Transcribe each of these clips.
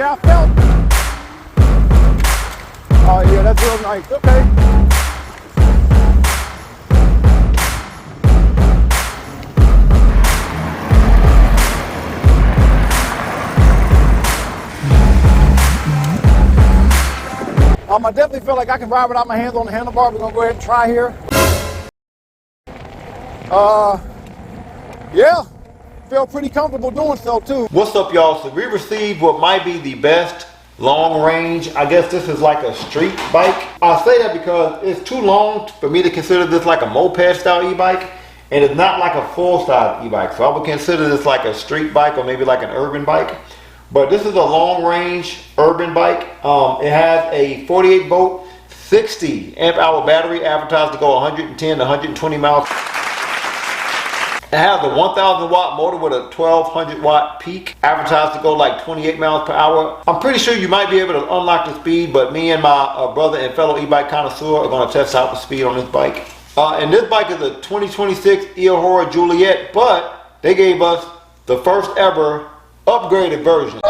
I felt. Oh yeah, that's real nice. Okay. I definitely feel like I can ride without my hands on the handlebar. We're gonna go ahead and try here. Yeah, feel pretty comfortable doing so too. What's up, y'all? So we received what might be the best long range. I guess this is like a street bike. I say that because it's too long for me to consider this like a moped style e-bike, and it's not like a full size e-bike. So I would consider this like a street bike or maybe like an urban bike. But this is a long range urban bike. It has a 48 volt, 60 amp hour battery, advertised to go 110 to 120 miles. It has a 1000 watt motor with a 1200 watt peak, advertised to go like 28 miles per hour. I'm pretty sure you might be able to unlock the speed, but me and my brother and fellow e-bike connoisseur are going to test out the speed on this bike. And this bike is a 2026 Eahora Juliet, but they gave us the first ever upgraded version.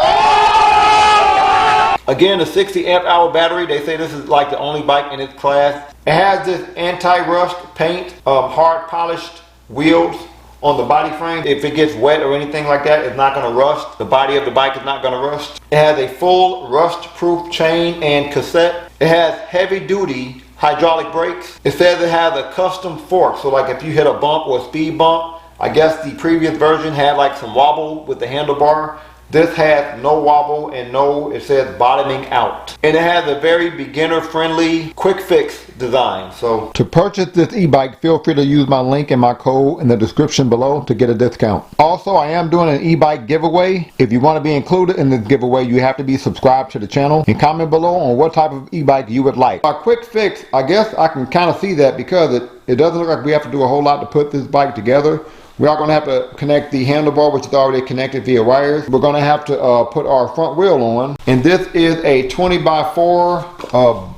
Again, the 60 amp hour battery. They say this is like the only bike in its class. It has this anti-rust paint, hard polished wheels on the body frame. If it gets wet or anything like that, it's not going to rust. The body of the bike is not going to rust. It has a full rust proof chain and cassette. It has heavy duty hydraulic brakes. It says it has a custom fork, so like if you hit a bump or a speed bump, I guess the previous version had like some wobble with the handlebar. This has no wobble and no, it says bottoming out. And it has a very beginner friendly quick fix design. So to purchase this e-bike, feel free to use my link and my code in the description below to get a discount. Also, I am doing an e-bike giveaway. If you want to be included in this giveaway, you have to be subscribed to the channel and comment below on what type of e-bike you would like. Our quick fix, I guess I can kind of see that because it doesn't look like we have to do a whole lot to put this bike together. We are going to have to connect the handlebar, which is already connected via wires. We're going to have to put our front wheel on. And this is a 20 by 4,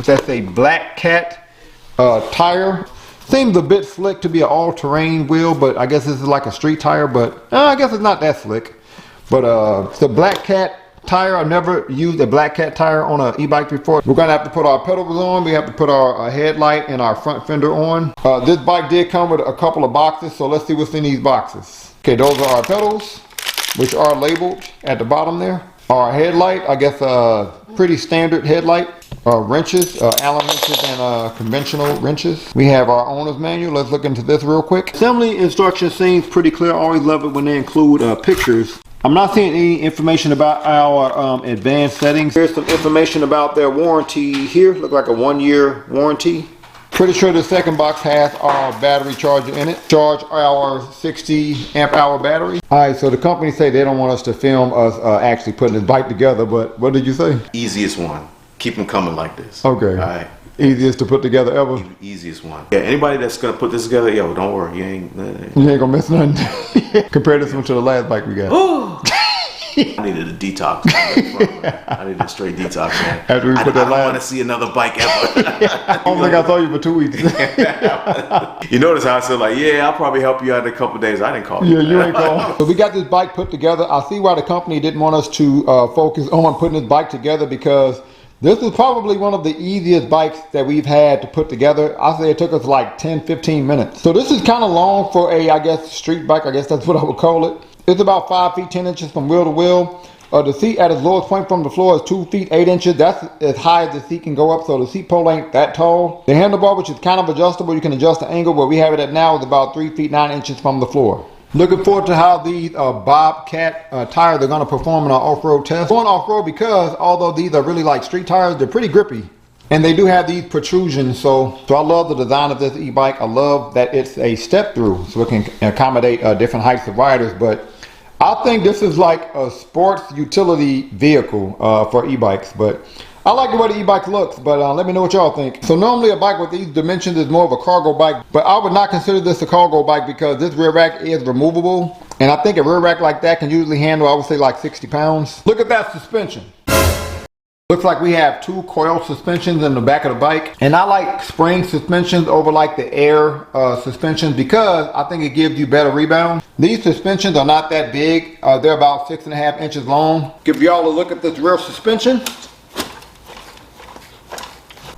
that's a Black Cat tire. Seems a bit slick to be an all-terrain wheel, but I guess this is like a street tire, but I guess it's not that slick. But it's a Black Cat tire. I've never used a Black Cat tire on an e-bike before. We're gonna have to put our pedals on. We have to put our headlight and our front fender on. This bike did come with a couple of boxes, so let's see what's in these boxes. Okay, those are our pedals, which are labeled at the bottom there. Our headlight, I guess pretty standard headlight. Wrenches, Allen wrenches and conventional wrenches. We have our owner's manual. Let's look into this real quick. Assembly instructions seems pretty clear. I always love it when they include pictures. I'm not seeing any information about our advanced settings. There's some information about their warranty here. Look like a 1-year warranty. Pretty sure the second box has our battery charger in it. Charge our 60 amp hour battery. Alright, so the company say they don't want us to film us actually putting this bike together, but what did you say? Easiest one. Keep them coming like this. Okay. Alright. Easiest to put together ever? Easiest one. Yeah, anybody that's gonna put this together, yo, don't worry. You ain't gonna miss nothing. Compare this one to the last bike we got. I needed a detox. I needed a straight detox. Man. After we put that I don't want to see another bike ever. I don't think I saw you for 2 weeks. You notice how I said like, yeah, I'll probably help you out in a couple of days. I didn't call you. Yeah, you ain't called. So we got this bike put together. I see why the company didn't want us to focus on putting this bike together, because this is probably one of the easiest bikes that we've had to put together. I say it took us like 10-15 minutes. So this is kind of long for a, I guess, street bike. I guess that's what I would call it. It's about 5 feet 10 inches from wheel to wheel. The seat at its lowest point from the floor is 2 feet 8 inches. That's as high as the seat can go up, so the seat pole ain't that tall. The handlebar, which is kind of adjustable, you can adjust the angle. Where we have it at now is about 3 feet 9 inches from the floor. Looking forward to how these Bobcat tires are going to perform in our off-road test. Going off-road because although these are really like street tires, they're pretty grippy. And they do have these protrusions, so I love the design of this e-bike. I love that it's a step-through, so it can accommodate different heights of riders. But I think this is like a sports utility vehicle for e-bikes. But I like the way the e-bike looks, but let me know what y'all think. So normally a bike with these dimensions is more of a cargo bike, but I would not consider this a cargo bike because this rear rack is removable. And I think a rear rack like that can usually handle, I would say, like 60 pounds. Look at that suspension. Looks like we have 2 coil suspensions in the back of the bike. And I like spring suspensions over like the air suspensions because I think it gives you better rebound. These suspensions are not that big. They're about 6.5 inches long. Give y'all a look at this rear suspension.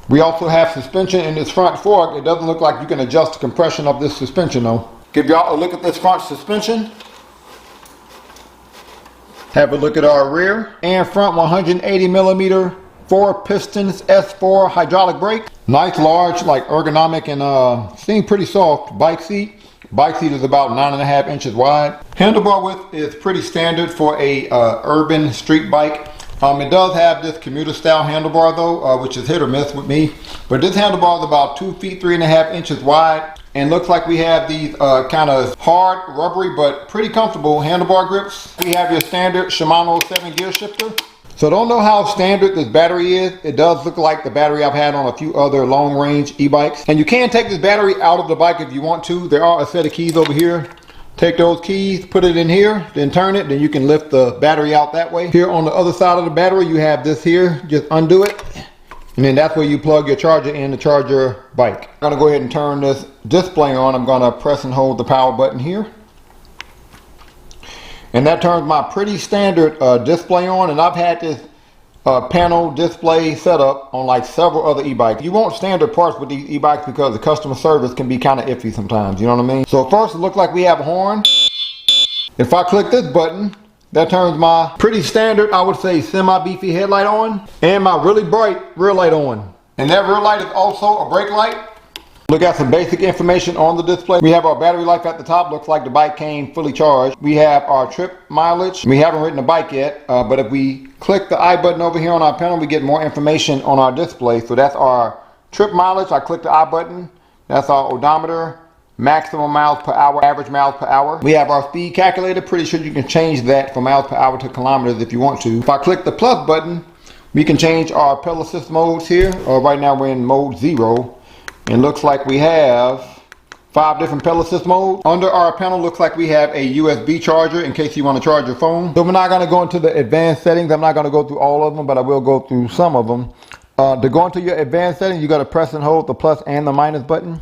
We also have suspension in this front fork. It doesn't look like you can adjust the compression of this suspension though. Give y'all a look at this front suspension. Have a look at our rear and front 180 millimeter 4 pistons S4 hydraulic brake. Nice large, like ergonomic and seem pretty soft bike seat. Bike seat is about 9.5 inches wide. Handlebar width is pretty standard for a urban street bike. It does have this commuter style handlebar though, which is hit or miss with me. But this handlebar is about 2 feet 3.5 inches wide. And looks like we have these kind of hard, rubbery, but pretty comfortable handlebar grips. We have your standard Shimano 7 gear shifter. So don't know how standard this battery is. It does look like the battery I've had on a few other long range e-bikes. And you can take this battery out of the bike if you want to. There are a set of keys over here. Take those keys, put it in here, then turn it, then you can lift the battery out that way. Here on the other side of the battery, you have this here. Just undo it. And then that's where you plug your charger in to charge your bike. I'm gonna go ahead and turn this display on. I'm gonna press and hold the power button here. And that turns my pretty standard display on. And I've had this panel display set up on like several other e-bikes. You want standard parts with these e-bikes because the customer service can be kind of iffy sometimes, you know what I mean? So first it looks like we have a horn. If I click this button, that turns my pretty standard, I would say semi-beefy headlight on and my really bright rear light on. And that rear light is also a brake light. Look at some basic information on the display. We have our battery life at the top. Looks like the bike came fully charged. We have our trip mileage. We haven't ridden the bike yet, but if we click the I button over here on our panel, we get more information on our display. So that's our trip mileage. I click the I button. That's our odometer. Maximum miles per hour, average miles per hour. We have our speed calculator. Pretty sure you can change that from miles per hour to kilometers if you want to. If I click the plus button, we can change our pedal assist modes here. Right now we're in mode 0. And looks like we have 5 different pedal assist modes. Under our panel looks like we have a USB charger in case you want to charge your phone. So we're not going to go into the advanced settings. I'm not going to go through all of them, but I will go through some of them. To go into your advanced settings, you got to press and hold the plus and the minus button.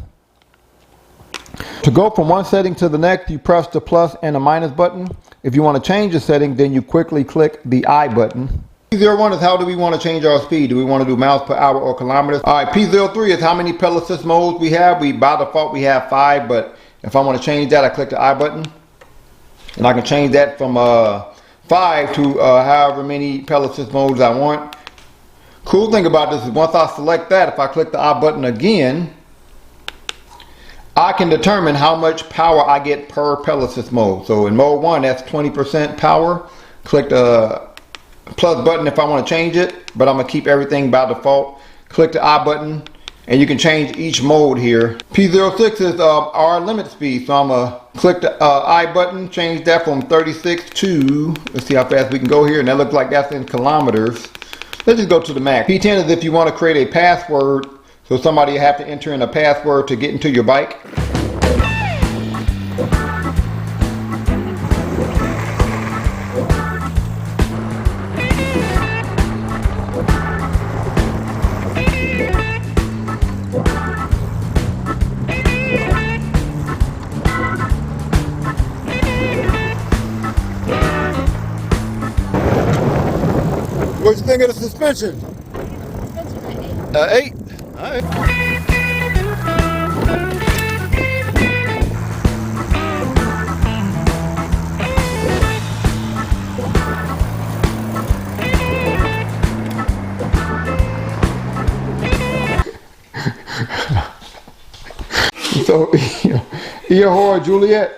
To go from one setting to the next, you press the plus and the minus button. If you want to change the setting, then you quickly click the I button. P01 is how do we want to change our speed? Do we want to do miles per hour or kilometers? All right, P03 is how many pedal assist modes we have. By default, we have 5, but if I want to change that, I click the I button. And I can change that from 5 to however many pedal assist modes I want. Cool thing about this is once I select that, if I click the I button again, I can determine how much power I get per pedal assist mode. So in mode 1, that's 20% power. Click the plus button if I want to change it, but I'm going to keep everything by default. Click the I button, and you can change each mode here. P06 is our limit speed, so I'm going to click the I button, change that from 36 to, let's see how fast we can go here, and that looks like that's in kilometers. Let's just go to the max. P10 is if you want to create a password. So somebody have to enter in a password to get into your bike. What you think of the suspension? 8. All right. So, Eahora, Juliet,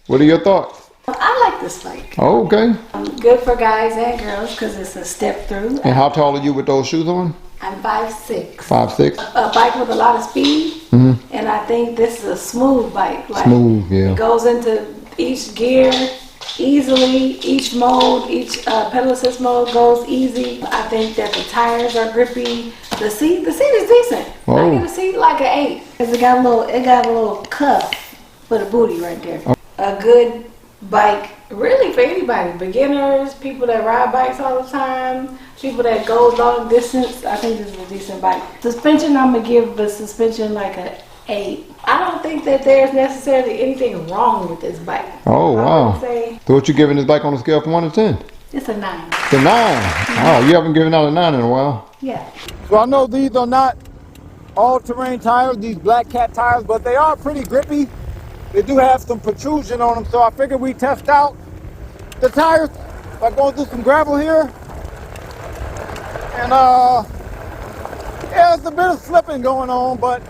what are your thoughts? I like this bike. Oh, okay. Good for guys and girls because it's a step through. And how tall are you with those shoes on? I'm 5'6". 5'6". A bike with a lot of speed, and I think this is a smooth bike. Like, smooth, yeah. It goes into each gear easily, each mode, each pedal assist mode goes easy. I think that the tires are grippy. The seat is decent. Oh. I give the seat like an 8 because it got a little cuff for the booty right there. Oh. A good bike really for anybody. Beginners, people that ride bikes all the time, people that go long distance. I think this is a decent bike. Suspension, I'm gonna give the suspension like an 8. I don't think that there's necessarily anything wrong with this bike. Oh, wow. Say So what you giving this bike on a scale from 1 to 10? it's a 9. It's a 9. Oh, you haven't given out a 9 in a while. Yeah. So I know these are not all-terrain tires, these Black Cat tires, but they are pretty grippy. They do have some protrusion on them, so I figured we test out the tires by going through some gravel here. And yeah, there's a bit of slipping going on, but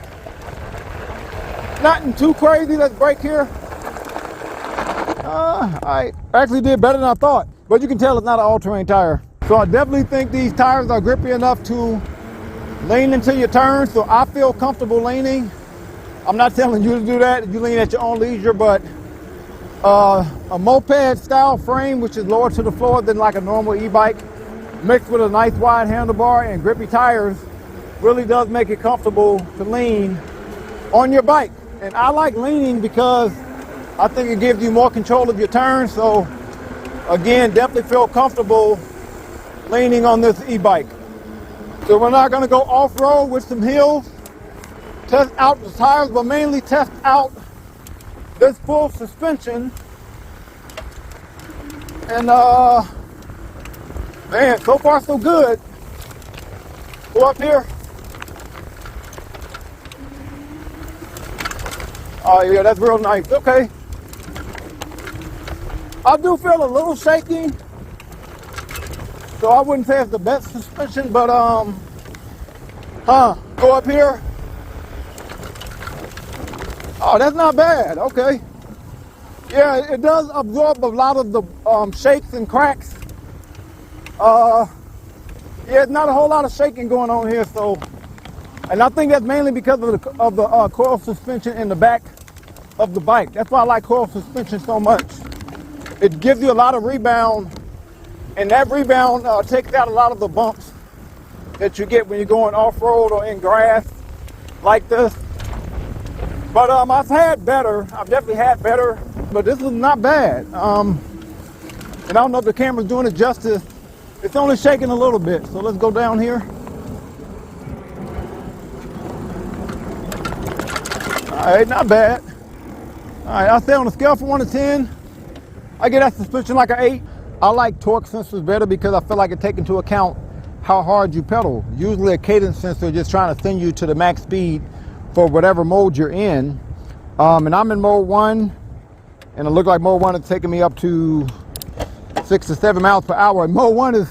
nothing too crazy. Let's brake here. I actually did better than I thought, but you can tell it's not an all-terrain tire. So I definitely think these tires are grippy enough to lean into your turns, so I feel comfortable leaning. I'm not telling you to do that. You lean at your own leisure, but a moped style frame, which is lower to the floor than like a normal e-bike, mixed with a nice wide handlebar and grippy tires, really does make it comfortable to lean on your bike. And I like leaning because I think it gives you more control of your turns. So again, definitely feel comfortable leaning on this e-bike. So we're not going to go off-road with some hills, test out the tires, but mainly test out this full suspension. And man, so far so good. Go up here. Oh yeah, that's real nice. Okay. I do feel a little shaky, so I wouldn't say it's the best suspension, but go up here. Oh, that's not bad. Okay. Yeah, it does absorb a lot of the shakes and cracks. Yeah, it's not a whole lot of shaking going on here, so, and I think that's mainly because of the coil suspension in the back of the bike. That's why I like coil suspension so much. It gives you a lot of rebound, and that rebound takes out a lot of the bumps that you get when you're going off-road or in grass like this. But I've had better. I've definitely had better, but this is not bad. And I don't know if the camera's doing it justice. It's only shaking a little bit, so let's go down here. All right, not bad. All right, I'll say on a scale from 1 to 10, I get that suspension like an 8. I like torque sensors better because I feel like it takes into account how hard you pedal. Usually a cadence sensor is just trying to send you to the max speed for whatever mode you're in. And I'm in mode 1, and it looked like mode 1 is taking me up to 6 to 7 miles per hour. And mode 1 is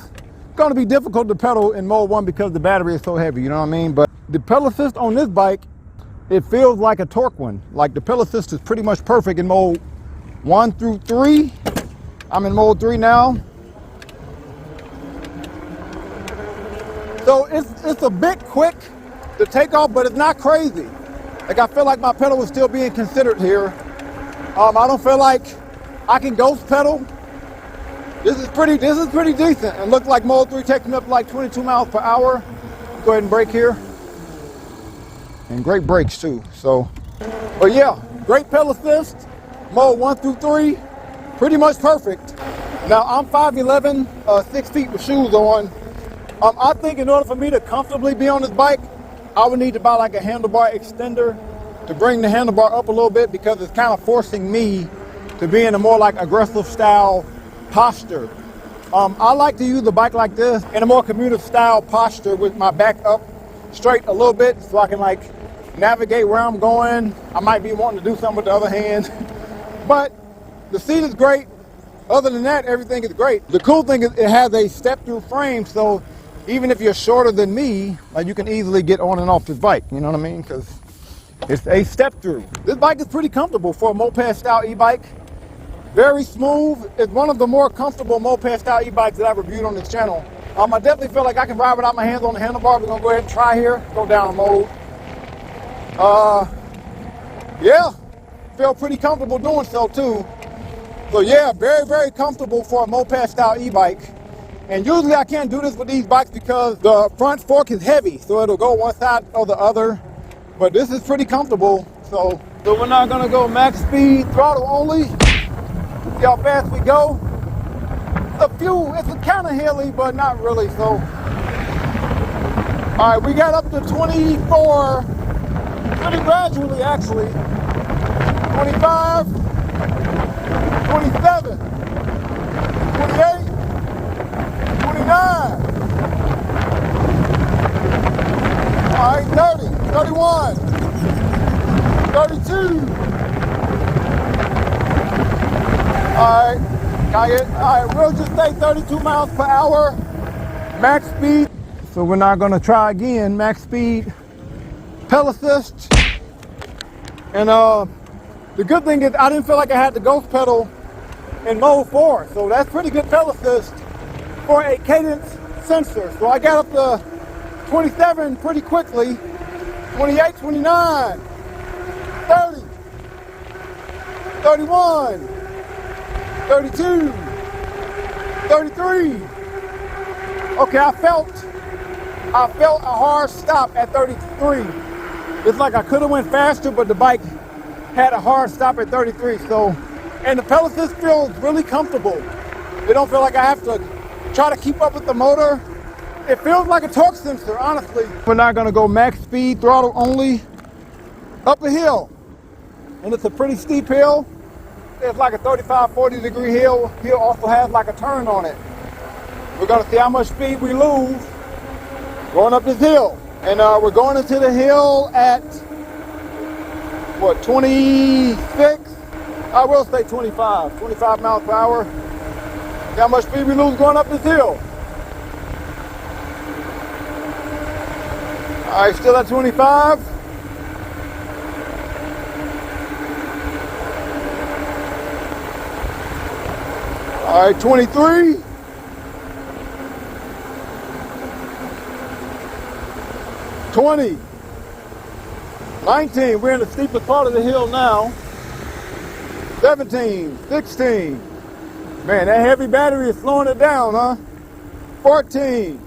going to be difficult to pedal in mode 1 because the battery is so heavy, you know what I mean? But the pedal assist on this bike, it feels like a torque one. Like the pedal assist is pretty much perfect in mode 1 through 3. I'm in mode 3 now. So it's a bit quick to take off, but it's not crazy. Like I feel like my pedal is still being considered here. I don't feel like I can ghost pedal. This is pretty decent. It looks like mode 3 takes me up to like 22 miles per hour. Go ahead and brake here. And great brakes too. So, but yeah, great pedal assist. Mode 1 through 3, pretty much perfect. Now I'm 5'11", 6 feet with shoes on. I think in order for me to comfortably be on this bike, I would need to buy like a handlebar extender to bring the handlebar up a little bit, because it's kind of forcing me to be in a more like aggressive style posture. I like to use the bike like this in a more commuter style posture with my back up straight a little bit, so I can like navigate where I'm going. I might be wanting to do something with the other hand, but the seat is great. Other than that, everything is great. The cool thing is it has a step-through frame, so even if you're shorter than me, like you can easily get on and off this bike, you know what I mean? Because it's a step-through. This bike is pretty comfortable for a moped-style e-bike. Very smooth. It's one of the more comfortable moped-style e-bikes that I've reviewed on this channel. I definitely feel like I can ride without my hands on the handlebar. We're gonna go ahead and try here. Go down a mode. Yeah, feel pretty comfortable doing so too. So yeah, very, very comfortable for a moped-style e-bike. And usually I can't do this with these bikes because the front fork is heavy, so it'll go one side or the other. But this is pretty comfortable. So we're not gonna go max speed, throttle only. See how fast we go? It's kind of hilly, but not really, so. All right, we got up to 24, pretty gradually actually. 25, 27, 28, 29. All right, 30, 31, 32. All right, got it. All right, we'll just say 32 miles per hour, max speed. So we're not gonna try again, max speed, pedal assist. And the good thing is I didn't feel like I had the ghost pedal in mode 4. So that's pretty good pedal assist for a cadence sensor. So I got up to 27 pretty quickly, 28, 29, 30, 31, 32, 33. Okay, I felt a hard stop at 33. It's like I could have went faster, but the bike had a hard stop at 33. So, and the pedal assist feels really comfortable. It don't feel like I have to try to keep up with the motor. It feels like a torque sensor, honestly. We're not gonna go max speed, throttle only, up a hill. And it's a pretty steep hill. It's like a 35, 40 degree hill. Hill also has like a turn on it. We're gonna see how much speed we lose going up this hill. And we're going into the hill at, what, 26? I will say 25 miles per hour. See how much speed we lose going up this hill. All right, still at 25. All right, 23. 20. 19. We're in the steepest part of the hill now. 17. 16. Man, that heavy battery is slowing it down, huh? 14.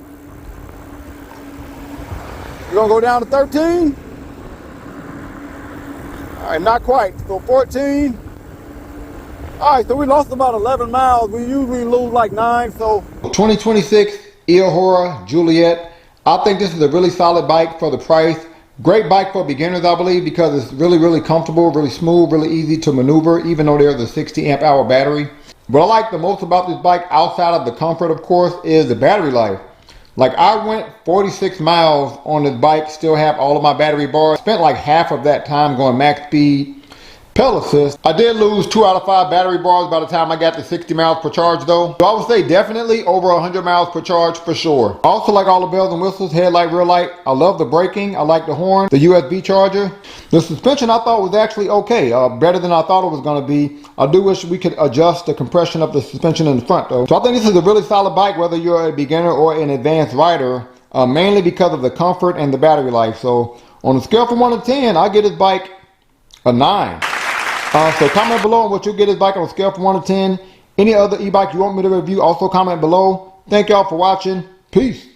We're gonna go down to 13. All right, not quite. So 14. All right, so we lost about 11 miles. We usually lose like 9, so. 2026 Eahora Juliet. I think this is a really solid bike for the price. Great bike for beginners, I believe, because it's really, really comfortable, really smooth, really easy to maneuver, even though there's a 60 amp hour battery. What I like the most about this bike, outside of the comfort, of course, is the battery life. Like, I went 46 miles on this bike, still have all of my battery bars. Spent like half of that time going max speed, pedal assist. I did lose 2 out of 5 battery bars by the time I got to 60 miles per charge though. So I would say definitely over 100 miles per charge for sure. I also like all the bells and whistles, headlight, rear light. I love the braking. I like the horn, the USB charger. The suspension I thought was actually okay, better than I thought it was going to be. I do wish we could adjust the compression of the suspension in the front though. So I think this is a really solid bike, whether you're a beginner or an advanced rider, mainly because of the comfort and the battery life. So on a scale from 1 to 10, I give this bike a 9. So comment below on what you get this bike on a scale from 1 to 10. Any other e-bike you want me to review, also comment below. Thank y'all for watching. Peace.